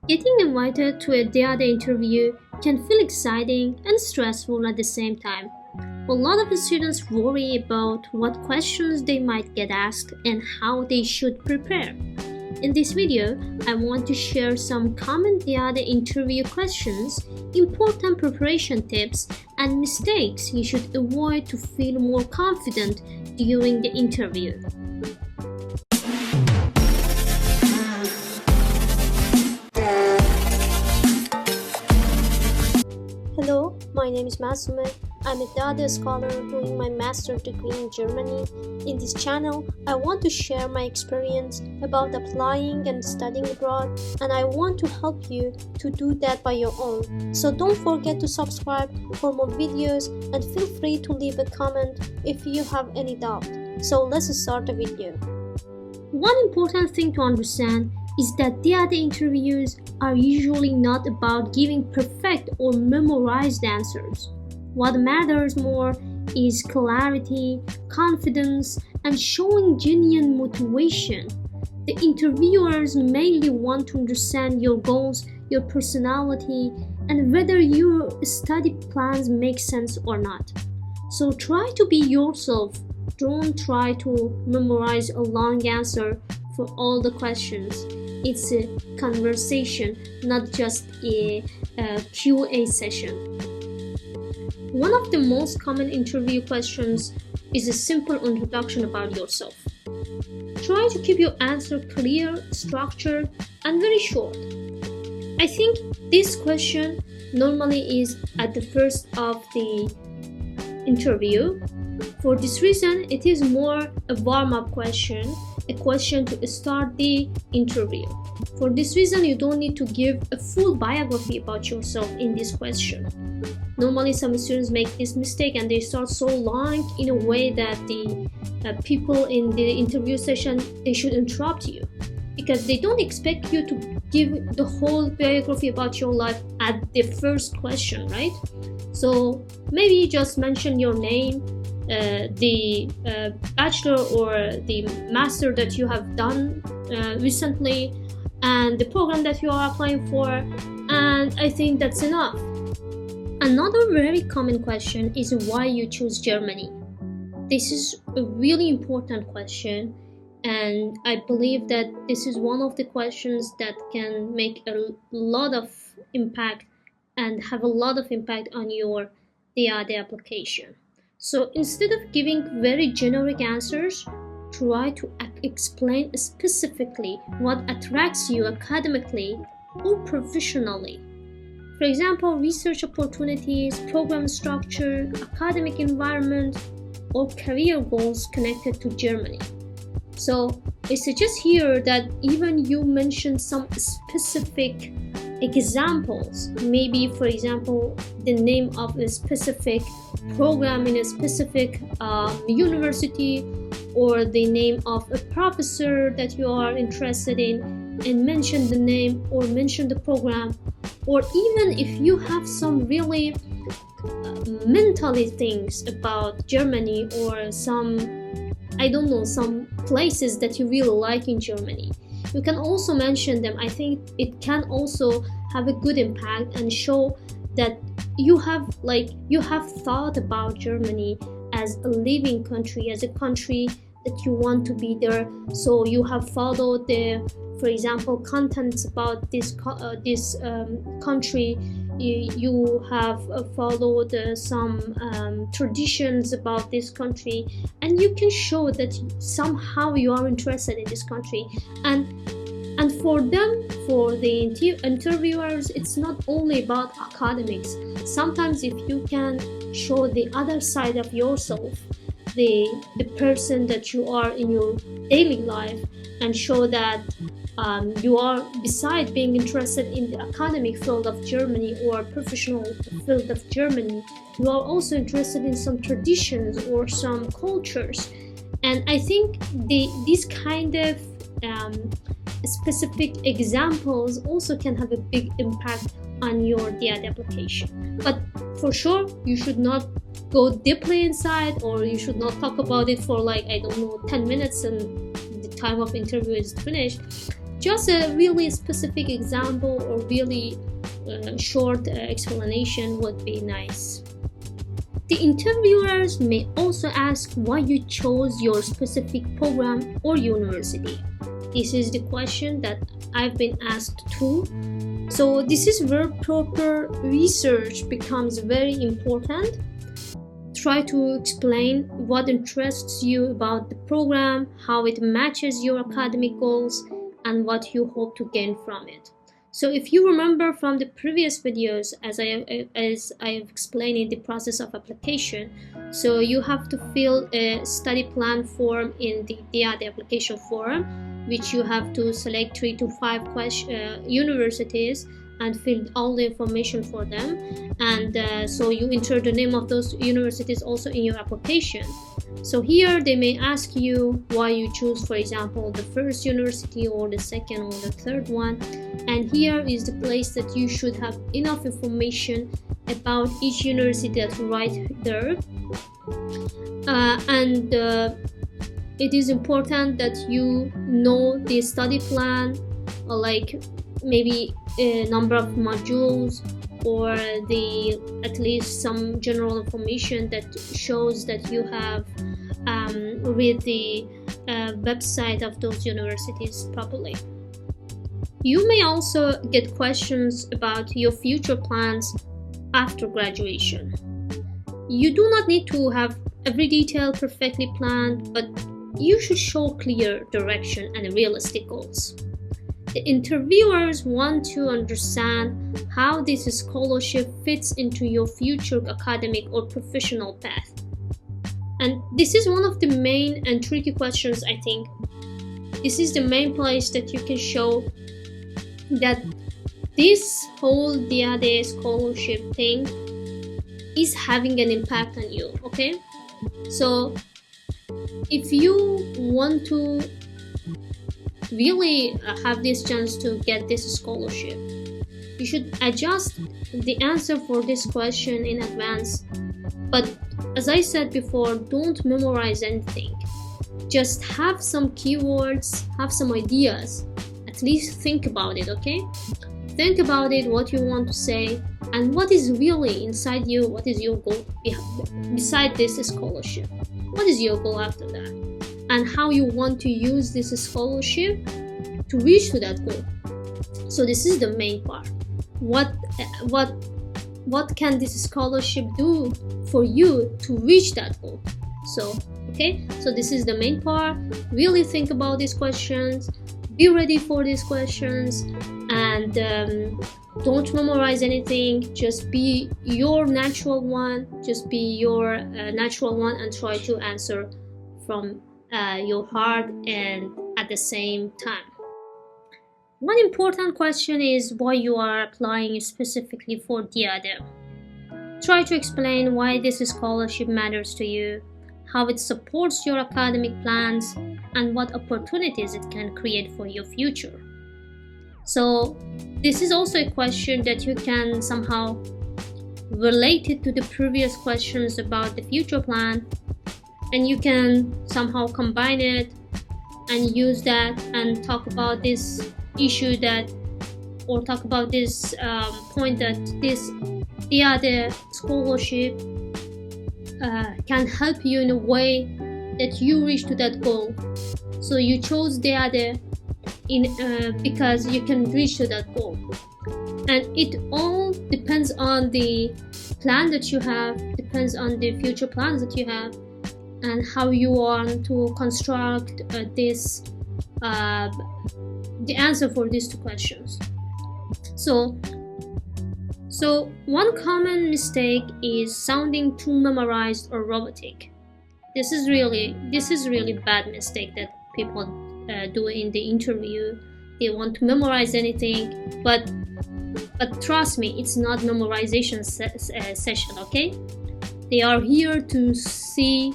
Getting invited to a DAAD interview can feel exciting and stressful at the same time. A lot of the students worry about what questions they might get asked and how they should prepare. In this video, I want to share some common DAAD interview questions, important preparation tips, and mistakes you should avoid to feel more confident during the interview. Hello, my name is Masoume. I'm a DAAD scholar doing my master's degree in Germany. In this channel, I want to share my experience about applying and studying abroad, and I want to help you to do that by your own. So don't forget to subscribe for more videos and feel free to leave a comment if you have any doubt. So let's start the video. One important thing to understand is that DAAD interviews are usually not about giving perfect or memorized answers. What matters more is clarity, confidence, and showing genuine motivation. The interviewers mainly want to understand your goals, your personality, and whether your study plans make sense or not. So try to be yourself. Don't try to memorize a long answer for all the questions. It's a conversation, not just a QA session. One of the most common interview questions is a simple introduction about yourself. Try to keep your answer clear, structured, and very short. I think this question normally is at the first of the interview. For this reason, it is more a warm-up question, a question to start the interview. For this reason, you don't need to give a full biography about yourself in this question. Normally, some students make this mistake and they start so long in a way that the people in the interview session, they should interrupt you because they don't expect you to give the whole biography about your life at the first question, right? So maybe just mention your name, the bachelor or the master that you have done recently, and the program that you are applying for, and I think that's enough. Another very common question is why you choose Germany. This is a really important question, and I believe that this is one of the questions that can make a lot of impact and have a lot of impact on your DAAD application. So instead of giving very generic answers, try to explain specifically what attracts you academically or professionally. For example, research opportunities, program structure, academic environment, or career goals connected to Germany. So I suggest here that even you mention some specific examples, maybe for example the name of a specific program in a specific university, or the name of a professor that you are interested in, and mention the name or mention the program. Or even if you have some really mentally things about Germany or some, I don't know, some places that you really like in Germany, you can also mention them. I think it can also have a good impact and show that you have thought about Germany as a living country, as a country that you want to be there. So you have followed the, for example, contents about this country. You have followed some traditions about this country, and you can show that somehow you are interested in this country. And for them, for the interviewers, it's not only about academics. Sometimes if you can show the other side of yourself, the person that you are in your daily life, and show that you are, beside being interested in the academic field of Germany or professional field of Germany, you are also interested in some traditions or some cultures. And I think these kind of specific examples also can have a big impact on your DAAD application. But for sure, you should not go deeply inside, or you should not talk about it for 10 minutes and the time of interview is finished. just a really specific example or really short explanation would be nice. The interviewers may also ask why you chose your specific program or university. This is the question that I've been asked too. So this is where proper research becomes very important. Try to explain what interests you about the program, how it matches your academic goals, and what you hope to gain from it. So if you remember from the previous videos, as I have explained in the process of application, so you have to fill a study plan form in the DAAD application form, which you have to select 3 to 5 universities and fill all the information for them, and so you enter the name of those universities also in your application. So here they may ask you why you choose, for example, the first university or the second or the third one, and here is the place that you should have enough information about each university that's right there. It is important that you know the study plan, like maybe a number of modules, or at least some general information that shows that you have read the website of those universities properly. You may also get questions about your future plans after graduation. You do not need to have every detail perfectly planned, but you should show clear direction and realistic goals. The interviewers want to understand how this scholarship fits into your future academic or professional path. And this is one of the main and tricky questions, I think. This is the main place that you can show that this whole DAAD scholarship thing is having an impact on you, okay? So if you want to really have this chance to get this scholarship, you should adjust the answer for this question in advance. But as I said before, don't memorize anything. Just have some keywords, have some ideas. At least think about it, okay? Think about it, what you want to say, and what is really inside you. What is your goal beside this scholarship? What is your goal after that? And how you want to use this scholarship to reach to that goal. So this is the main part. What can this scholarship do for you to reach that goal? So this is the main part. Really think about these questions, be ready for these questions, and don't memorize anything. Just be your natural one, and try to answer from your heart and at the same time. One important question is why you are applying specifically for DAAD. Try to explain why this scholarship matters to you, how it supports your academic plans, and what opportunities it can create for your future. So this is also a question that you can somehow relate it to the previous questions about the future plan, and you can somehow combine it and use that and talk about this issue talk about this point that this DAAD scholarship can help you in a way that you reach to that goal. So you chose DAAD because you can reach to that goal, and it all depends on the plan that you have, depends on the future plans that you have, and how you want to construct the answer for these two questions. So one common mistake is sounding too memorized or robotic. This is really bad mistake that people do in the interview. They want to memorize anything, but trust me, it's not memorization session, okay? They are here to see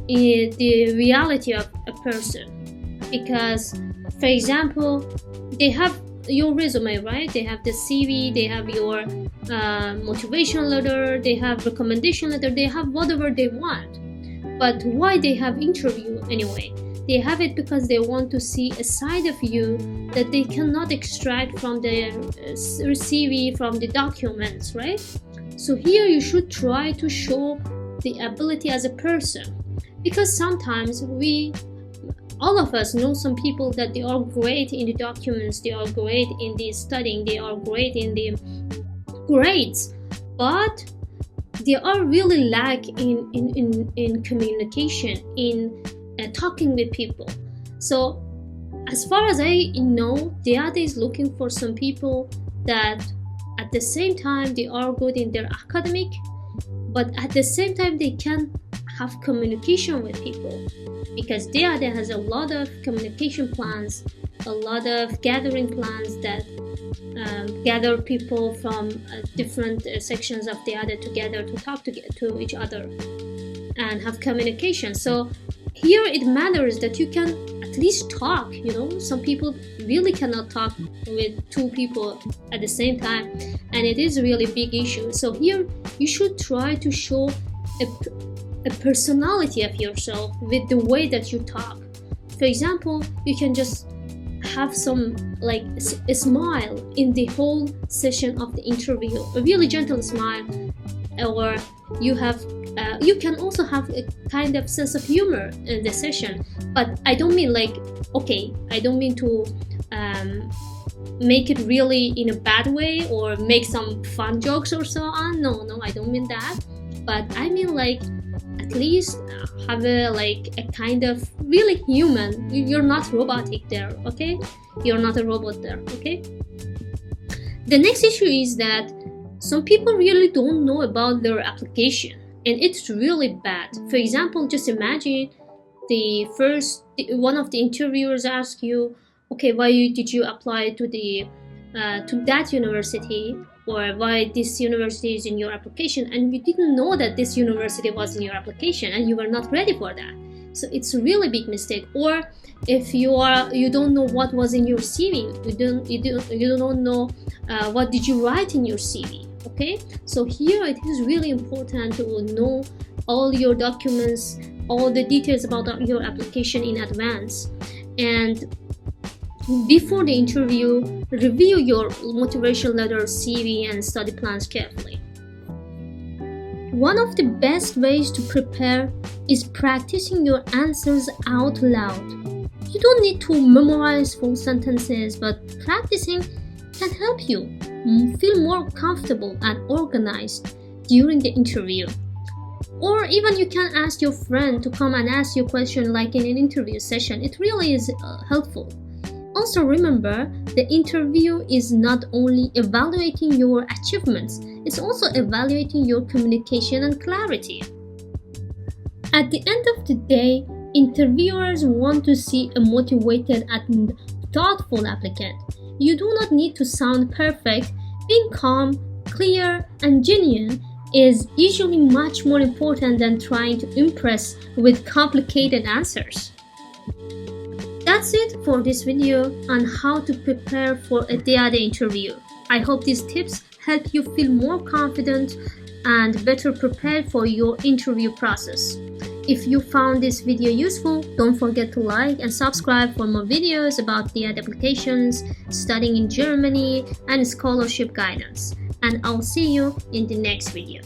the reality of a person, because, for example, they have your resume, right? They have the CV, they have your motivation letter, they have recommendation letter, they have whatever they want. But why they have interview anyway? They have it because they want to see a side of you that they cannot extract from the CV, from the documents, right? So here you should try to show the ability as a person, because sometimes all of us know some people that they are great in the documents, they are great in the studying, they are great in the grades, but they are really lack in communication, in talking with people. So as far as I know, DAAD is looking for some people that at the same time they are good in their academic, but at the same time they can have communication with people, because DAAD has a lot of communication plans, a lot of gathering plans that gather people from different sections of DAAD together to talk to each other and have communication. So here it matters that you can at least talk. Some people really cannot talk with two people at the same time, and it is a really big issue. So here you should try to show a personality of yourself with the way that you talk. For example, you can just have some like a smile in the whole session of the interview, a really gentle smile, or you can also have a kind of sense of humor in the session. But I don't mean I don't mean to make it really in a bad way or make some fun jokes or so on. No, I don't mean that. But I mean at least have a kind of really human. You're not robotic there, okay? You're not a robot there, okay? The next issue is that some people really don't know about their application, and it's really bad. For example, just imagine one of the interviewers asks you, okay, why did you apply to that university, or why this university is in your application, and you didn't know that this university was in your application and you were not ready for that. So it's a really big mistake. Or if you don't know what was in your CV, you don't know what did you write in your CV. Okay, so here it is really important to know all your documents, all the details about your application in advance, and before the interview, review your motivation letter, CV, and study plans carefully. One of the best ways to prepare is practicing your answers out loud. You don't need to memorize full sentences, but practicing can help you feel more comfortable and organized during the interview. Or even you can ask your friend to come and ask you a question like in an interview session. It really is helpful. Also remember, the interview is not only evaluating your achievements, it's also evaluating your communication and clarity. At the end of the day, interviewers want to see a motivated and thoughtful applicant. You do not need to sound perfect. Being calm, clear, and genuine is usually much more important than trying to impress with complicated answers. That's it for this video on how to prepare for a DAAD interview. I hope these tips help you feel more confident and better prepared for your interview process. If you found this video useful, don't forget to like and subscribe for more videos about DAAD applications, studying in Germany, and scholarship guidance. And I'll see you in the next video.